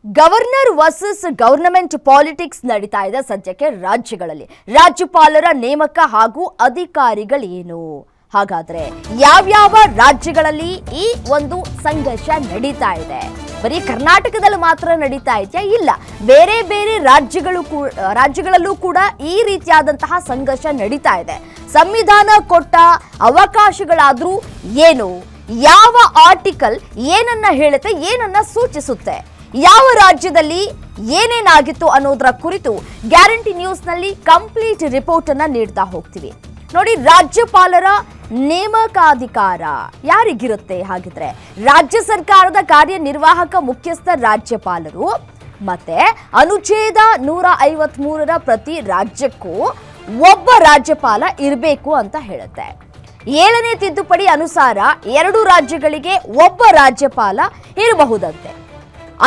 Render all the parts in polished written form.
Governor versus government politics ನಡೀತಾ ಇದೆ ಸದ್ಯಕ್ಕೆ ರಾಜ್ಯಗಳಲ್ಲಿ. ರಾಜ್ಯಪಾಲರ ನೇಮಕ ಹಾಗೂ ಅಧಿಕಾರಿಗಳೇನು? ಹಾಗಾದ್ರೆ ಯಾವ್ಯಾವ ರಾಜ್ಯಗಳಲ್ಲಿ ಈ ಒಂದು ಸಂಘರ್ಷ ನಡೀತಾ ಇದೆ? ಬರೀ ಕರ್ನಾಟಕದಲ್ಲಿ ಮಾತ್ರ ನಡೀತಾ ಇದೆಯಾ? ಇಲ್ಲ, ಬೇರೆ ಬೇರೆ ರಾಜ್ಯಗಳಲ್ಲೂ ಕೂಡ ಈ ರೀತಿಯಾದಂತಹ ಸಂಘರ್ಷ ನಡೀತಾ ಇದೆ. ಸಂವಿಧಾನ ಕೊಟ್ಟ ಅವಕಾಶಗಳಾದ್ರೂ ಏನು? ಯಾವ ಆರ್ಟಿಕಲ್ ಏನನ್ನ ಹೇಳುತ್ತೆ, ಏನನ್ನ ಸೂಚಿಸುತ್ತೆ? ಯಾವ ರಾಜ್ಯದಲ್ಲಿ ಏನೇನಾಗಿತ್ತು ಅನ್ನೋದರ ಕುರಿತು ಗ್ಯಾರಂಟಿ ನ್ಯೂಸ್ನಲ್ಲಿ ಕಂಪ್ಲೀಟ್ ರಿಪೋರ್ಟ್ ಅನ್ನ ನೀಡ್ತಾ ಹೋಗ್ತೀವಿ. ನೋಡಿ, ರಾಜ್ಯಪಾಲರ ನೇಮಕಾಧಿಕಾರ ಯಾರಿಗಿರುತ್ತೆ? ಹಾಗಿದ್ರೆ ರಾಜ್ಯ ಸರ್ಕಾರದ ಕಾರ್ಯನಿರ್ವಾಹಕ ಮುಖ್ಯಸ್ಥ ರಾಜ್ಯಪಾಲರು. ಮತ್ತೆ ಅನುಚ್ಛೇದ 153ರ ಪ್ರತಿ ರಾಜ್ಯಕ್ಕೂ ಒಬ್ಬ ರಾಜ್ಯಪಾಲ ಇರಬೇಕು ಅಂತ ಹೇಳುತ್ತೆ. 7ನೇ ತಿದ್ದುಪಡಿ ಅನುಸಾರ 2 ರಾಜ್ಯಗಳಿಗೆ ಒಬ್ಬ ರಾಜ್ಯಪಾಲ ಇರಬಹುದಂತೆ.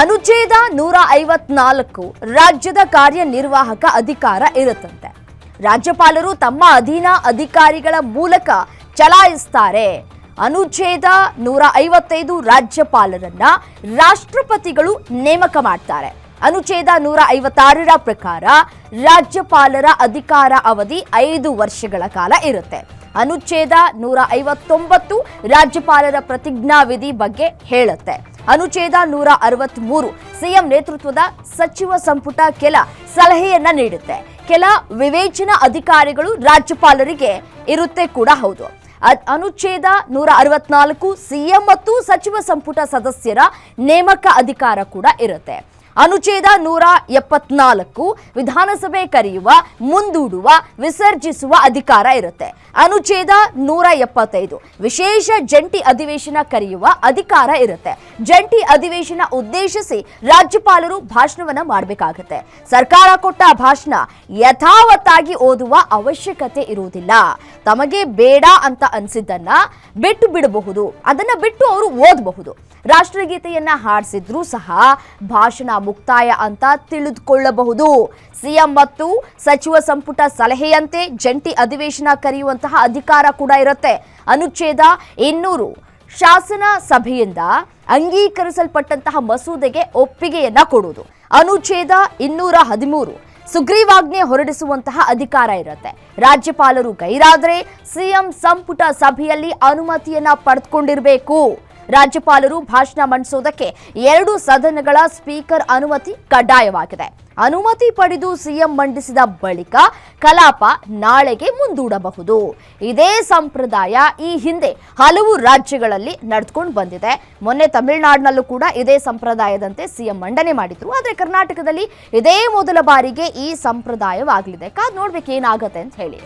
ಅನುಚ್ಛೇದ 154 ರಾಜ್ಯದ ಕಾರ್ಯನಿರ್ವಾಹಕ ಅಧಿಕಾರ ಇರುತ್ತಂತೆ. ರಾಜ್ಯಪಾಲರು ತಮ್ಮ ಅಧೀನ ಅಧಿಕಾರಿಗಳ ಮೂಲಕ ಚಲಾಯಿಸ್ತಾರೆ. ಅನುಚ್ಛೇದ 155 ರಾಜ್ಯಪಾಲರನ್ನ ರಾಷ್ಟ್ರಪತಿಗಳು ನೇಮಕ ಮಾಡ್ತಾರೆ. ಅನುಚ್ಛೇದ 156ರ ಪ್ರಕಾರ ರಾಜ್ಯಪಾಲರ ಅಧಿಕಾರ ಅವಧಿ 5 ವರ್ಷಗಳ ಕಾಲ ಇರುತ್ತೆ. ಅನುಚ್ಛೇದ 159 ರಾಜ್ಯಪಾಲರ ಪ್ರತಿಜ್ಞಾವಿಧಿ ಬಗ್ಗೆ ಹೇಳುತ್ತೆ. ಅನುಚ್ಛೇದ 163 ಸಿಎಂ ನೇತೃತ್ವದ ಸಚಿವ ಸಂಪುಟ ಕೆಲ ಸಲಹೆಯನ್ನ ನೀಡುತ್ತೆ. ಕೆಲ ವಿವೇಚನಾ ಅಧಿಕಾರಿಗಳು ರಾಜ್ಯಪಾಲರಿಗೆ ಇರುತ್ತೆ ಕೂಡ ಹೌದು. ಅನುಚ್ಛೇದ 164 ಸಿಎಂ ಮತ್ತು ಸಚಿವ ಸಂಪುಟ ಸದಸ್ಯರ ನೇಮಕ ಅಧಿಕಾರ ಕೂಡ ಇರುತ್ತೆ. ಅನುಚ್ಛೇದ 174 ವಿಧಾನಸಭೆ ಕರೆಯುವ, ಮುಂದೂಡುವ, ವಿಸರ್ಜಿಸುವ ಅಧಿಕಾರ ಇರುತ್ತೆ. ಅನುಚ್ಛೇದ 175 ವಿಶೇಷ ಜಂಟಿ ಅಧಿವೇಶನ ಕರೆಯುವ ಅಧಿಕಾರ ಇರುತ್ತೆ. ಜಂಟಿ ಅಧಿವೇಶನ ಉದ್ದೇಶಿಸಿ ರಾಜ್ಯಪಾಲರು ಭಾಷಣವನ್ನ ಮಾಡಬೇಕಾಗುತ್ತೆ. ಸರ್ಕಾರ ಕೊಟ್ಟ ಭಾಷಣ ಯಥಾವತ್ತಾಗಿ ಓದುವ ಅವಶ್ಯಕತೆ ಇರುವುದಿಲ್ಲ. ತಮಗೆ ಬೇಡ ಅಂತ ಅನ್ಸಿದ್ದನ್ನ ಬಿಟ್ಟು ಬಿಡಬಹುದು, ಅದನ್ನ ಬಿಟ್ಟು ಅವರು ಓದಬಹುದು. ರಾಷ್ಟ್ರಗೀತೆಯನ್ನ ಹಾಡಿಸಿದ್ರೂ ಸಹ ಭಾಷಣ ಮುಕ್ತಾಯ ಅಂತ ತಿಳಿದುಕೊಳ್ಳಬಹುದು. ಸಿಎಂ ಮತ್ತು ಸಚಿವ ಸಂಪುಟ ಸಲಹೆಯಂತೆ ಜಂಟಿ ಅಧಿವೇಶನ ಕರೆಯುವಂತಹ ಅಧಿಕಾರ ಕೂಡ ಇರುತ್ತೆ. ಅನುಚ್ಛೇದ 200 ಶಾಸನ ಸಭೆಯಿಂದ ಅಂಗೀಕರಿಸಲ್ಪಟ್ಟಂತಹ ಮಸೂದೆಗೆ ಒಪ್ಪಿಗೆಯನ್ನ ಕೊಡುವುದು. ಅನುಚ್ಛೇದ 213 ಸುಗ್ರೀವಾಜ್ಞೆ ಹೊರಡಿಸುವಂತಹ ಅಧಿಕಾರ ಇರುತ್ತೆ. ರಾಜ್ಯಪಾಲರು ಗೈರಾದ್ರೆ ಸಿಎಂ ಸಂಪುಟ ಸಭೆಯಲ್ಲಿ ಅನುಮತಿಯನ್ನ ಪಡೆದುಕೊಂಡಿರಬೇಕು. ರಾಜ್ಯಪಾಲರು ಭಾಷಣ ಮಂಡಿಸೋದಕ್ಕೆ 2 ಸದನಗಳ ಸ್ಪೀಕರ್ ಅನುಮತಿ ಕಡ್ಡಾಯವಾಗಿದೆ. ಅನುಮತಿ ಪಡೆದು ಸಿಎಂ ಮಂಡಿಸಿದ ಬಳಿಕ ಕಲಾಪ ನಾಳೆಗೆ ಮುಂದೂಡಬಹುದು. ಇದೇ ಸಂಪ್ರದಾಯ ಈ ಹಿಂದೆ ಹಲವು ರಾಜ್ಯಗಳಲ್ಲಿ ನಡೆದುಕೊಂಡು ಬಂದಿದೆ. ಮೊನ್ನೆ ತಮಿಳುನಾಡಿನಲ್ಲೂ ಕೂಡ ಇದೇ ಸಂಪ್ರದಾಯದಂತೆ ಸಿಎಂ ಮಂಡನೆ ಮಾಡಿದ್ರು. ಆದರೆ ಕರ್ನಾಟಕದಲ್ಲಿ ಇದೇ ಮೊದಲ ಬಾರಿಗೆ ಈ ಸಂಪ್ರದಾಯವಾಗಲಿದೆ. ಕಾದ್ ನೋಡ್ಬೇಕು ಏನಾಗತ್ತೆ ಅಂತ ಹೇಳಿ.